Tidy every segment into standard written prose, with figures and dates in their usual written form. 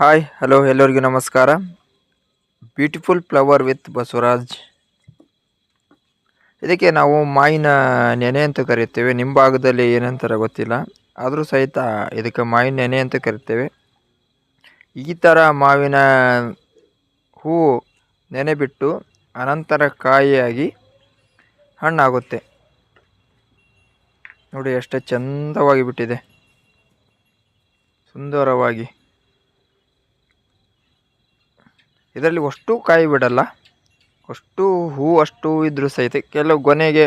Hi hello ಎಲ್ಲರಿಗೂ ನಮಸ್ಕಾರ. Beautiful flower with Basavaraj. ಇದಕ್ಕೆ ನಾವು ಮಾವಿನ ನೆನೆ ಅಂತ ಕರಿತೇವೆ. ನಿಮ್ಮ ಭಾಗದಲ್ಲಿ ಏನಂತಾರೆ ಗೊತ್ತಿಲ್ಲ, ಆದರೂ ಸಹಿತ ಇದಕ್ಕೆ ಮಾವಿನ ನೆನೆ ಅಂತ ಕರಿತೇವೆ. ಈ ಥರ ಮಾವಿನ ಹೂವು ನೆನೆ ಬಿಟ್ಟು ಅನಂತರ ಕಾಯಿಯಾಗಿ ಹಣ್ಣಾಗುತ್ತೆ. ನೋಡಿ ಎಷ್ಟು ಚಂದವಾಗಿ ಬಿಟ್ಟಿದೆ, ಸುಂದರವಾಗಿ. ಇದರಲ್ಲಿ ಅಷ್ಟು ಕಾಯಿ ಬಿಡಲ್ಲ, ಅಷ್ಟು ಹೂ ಅಷ್ಟು ಇದ್ರೂ ಸಹಿತ ಕೆಲವು ಕೊನೆಗೆ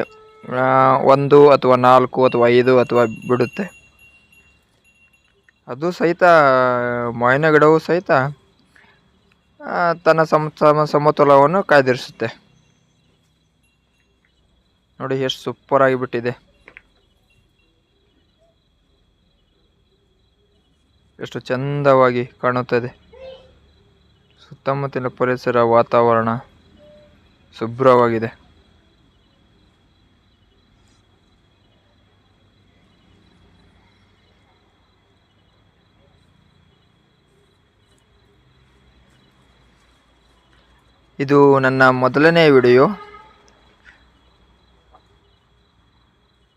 1 ಅಥವಾ 4 ಅಥವಾ 5 ಅಥವಾ ಬಿಡುತ್ತೆ. ಅದು ಸಹಿತ ಮಾವಿನ ಗಿಡವು ಸಹಿತ ತನ್ನ ಸಮತೋಲವನ್ನು ಕಾಯ್ದಿರಿಸುತ್ತೆ. ನೋಡಿ ಎಷ್ಟು ಸೂಪರ್ ಆಗಿಬಿಟ್ಟಿದೆ, ಎಷ್ಟು ಚಂದವಾಗಿ ಕಾಣುತ್ತದೆ. ಸುತ್ತಮುತ್ತಲಿನ ಪರಿಸರ ವಾತಾವರಣ ಶುಭ್ರವಾಗಿದೆ. ಇದು ನನ್ನ ಮೊದಲನೇ ವಿಡಿಯೋ.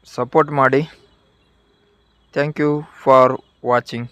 ಸಪೋರ್ಟ್ ಮಾಡಿ. Thank you for watching.